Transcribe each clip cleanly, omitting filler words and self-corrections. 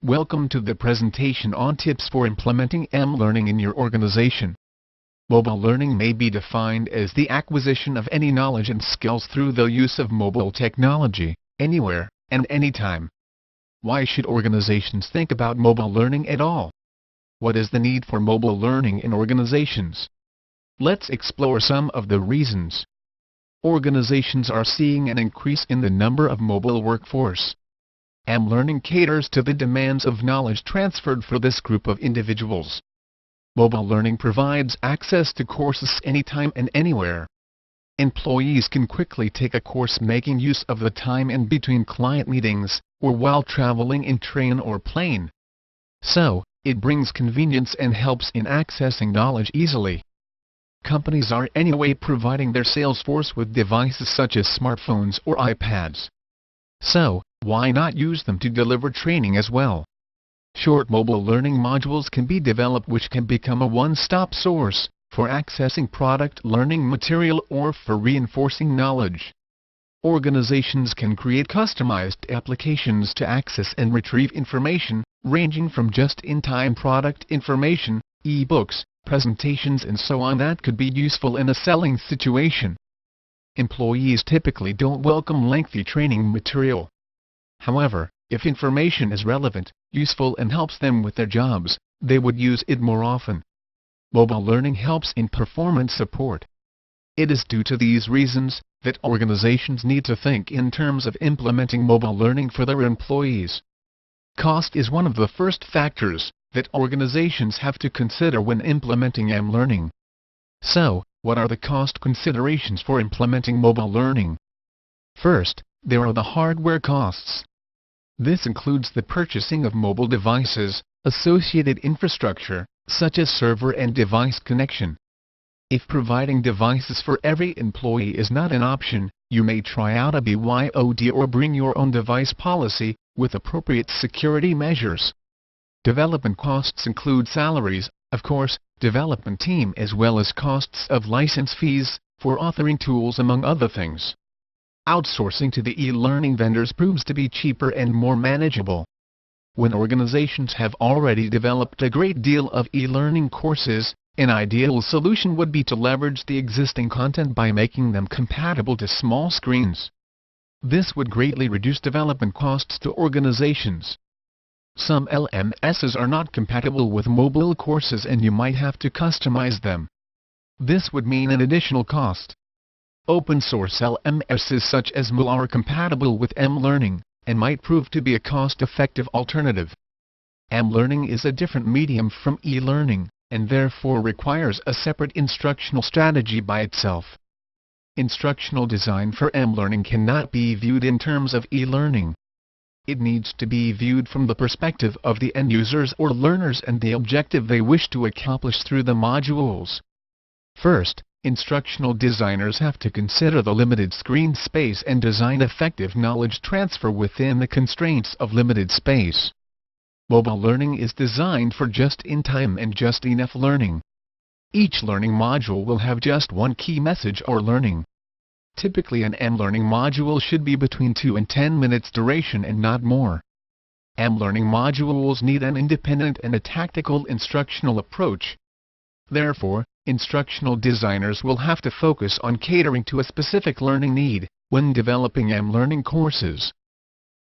Welcome to the presentation on tips for implementing learning in your organization. Mobile learning may be defined as the acquisition of any knowledge and skills through the use of mobile technology, anywhere, and anytime. Why should organizations think about mobile learning at all? What is the need for mobile learning in organizations? Let's explore some of the reasons. Organizations are seeing an increase in the number of mobile workforce. Learning caters to the demands of knowledge transferred for this group of individuals. Mobile learning provides access to courses anytime and anywhere. Employees can quickly take a course making use of the time in between client meetings, or while traveling in train or plane. So, it brings convenience and helps in accessing knowledge easily. Companies are anyway providing their sales force with devices such as smartphones or iPads. So, why not use them to deliver training as well? Short mobile learning modules can be developed which can become a one-stop source for accessing product learning material or for reinforcing knowledge. Organizations can create customized applications to access and retrieve information, ranging from just-in-time product information, e-books, presentations and so on that could be useful in a selling situation. Employees typically don't welcome lengthy training material. However, if information is relevant, useful and helps them with their jobs, they would use it more often. Mobile learning helps in performance support. It is due to these reasons that organizations need to think in terms of implementing mobile learning for their employees. Cost is one of the first factors that organizations have to consider when implementing learning. So, what are the cost considerations for implementing mobile learning? First, there are the hardware costs. This includes the purchasing of mobile devices, associated infrastructure, such as server and device connection. If providing devices for every employee is not an option, you may try out a BYOD or bring your own device policy, with appropriate security measures. Development costs include salaries, of course, development team as well as costs of license fees, for authoring tools among other things. Outsourcing to the e-learning vendors proves to be cheaper and more manageable. When organizations have already developed a great deal of e-learning courses, an ideal solution would be to leverage the existing content by making them compatible to small screens. This would greatly reduce development costs to organizations. Some LMSs are not compatible with mobile courses and you might have to customize them. This would mean an additional cost. Open source LMSs such as Moodle are compatible with learning, and might prove to be a cost-effective alternative. learning is a different medium from e-learning, and therefore requires a separate instructional strategy by itself. Instructional design for learning cannot be viewed in terms of e-learning. It needs to be viewed from the perspective of the end users or learners and the objective they wish to accomplish through the modules. First, instructional designers have to consider the limited screen space and design effective knowledge transfer within the constraints of limited space. Mobile learning is designed for just-in-time and just-enough learning. Each learning module will have just one key message or learning. Typically an learning module should be between 2 and 10 minutes duration and not more. learning modules need an independent and a tactical instructional approach. Therefore, instructional designers will have to focus on catering to a specific learning need when developing learning courses.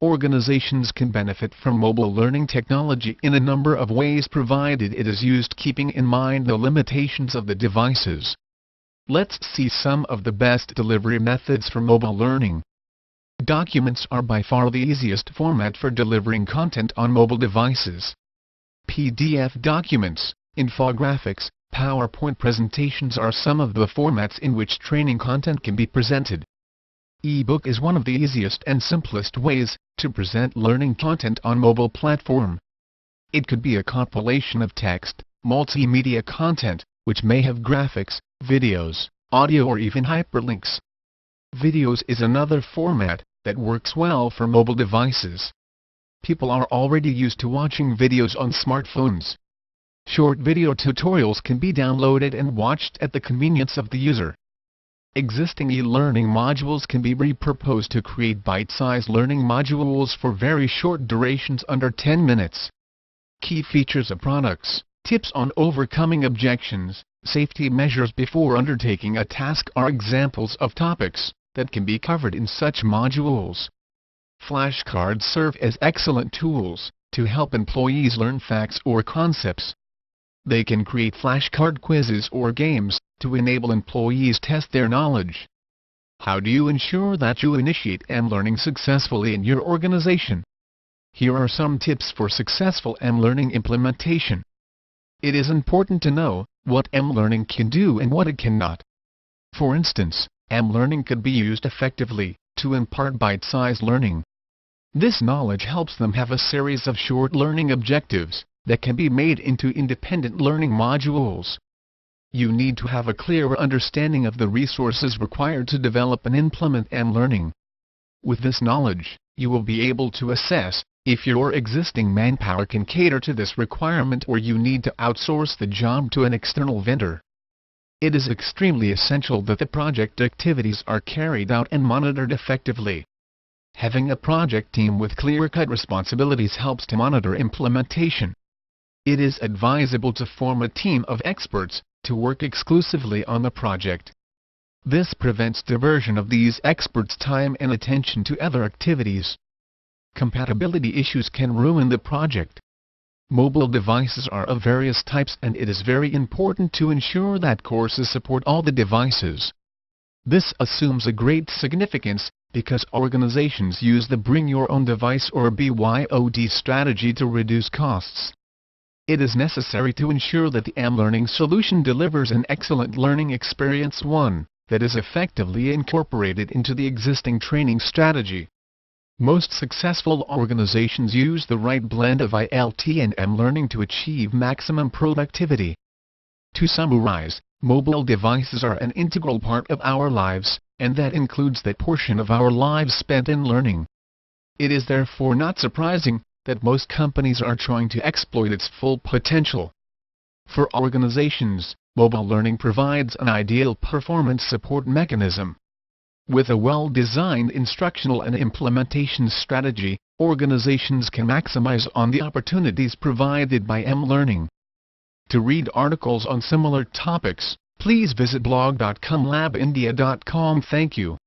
Organizations can benefit from mobile learning technology in a number of ways provided it is used keeping in mind the limitations of the devices. Let's see some of the best delivery methods for mobile learning. Documents are by far the easiest format for delivering content on mobile devices. PDF documents, infographics, PowerPoint presentations are some of the formats in which training content can be presented. E-book is one of the easiest and simplest ways to present learning content on mobile platform. It could be a compilation of text, multimedia content, which may have graphics, videos, audio or even hyperlinks. Videos is another format that works well for mobile devices. People are already used to watching videos on smartphones. Short video tutorials can be downloaded and watched at the convenience of the user. Existing e-learning modules can be repurposed to create bite-sized learning modules for very short durations under 10 minutes. Key features of products, tips on overcoming objections, safety measures before undertaking a task are examples of topics that can be covered in such modules. Flashcards serve as excellent tools to help employees learn facts or concepts. They can create flashcard quizzes or games to enable employees test their knowledge. How do you ensure that you initiate M-learning successfully in your organization? Here are some tips for successful M-learning implementation. It is important to know what M-learning can do and what it cannot. For instance, M-learning could be used effectively to impart bite-sized learning. This knowledge helps them have a series of short learning objectives that can be made into independent learning modules. You need to have a clearer understanding of the resources required to develop and implement M-learning. With this knowledge, you will be able to assess if your existing manpower can cater to this requirement or you need to outsource the job to an external vendor. It is extremely essential that the project activities are carried out and monitored effectively. Having a project team with clear-cut responsibilities helps to monitor implementation. It is advisable to form a team of experts to work exclusively on the project. This prevents diversion of these experts' time and attention to other activities. Compatibility issues can ruin the project. Mobile devices are of various types and it is very important to ensure that courses support all the devices. This assumes a great significance because organizations use the Bring Your Own Device or BYOD strategy to reduce costs. It is necessary to ensure that the M-learning solution delivers an excellent learning experience, one that is effectively incorporated into the existing training strategy. Most successful organizations use the right blend of ILT and M-learning to achieve maximum productivity. To summarize, mobile devices are an integral part of our lives, and that includes that portion of our lives spent in learning. It is therefore not surprising that most companies are trying to exploit its full potential. For organizations, mobile learning provides an ideal performance support mechanism. With a well-designed instructional and implementation strategy, organizations can maximize on the opportunities provided by M-learning. To read articles on similar topics, please visit blog.comlabindia.com. Thank you.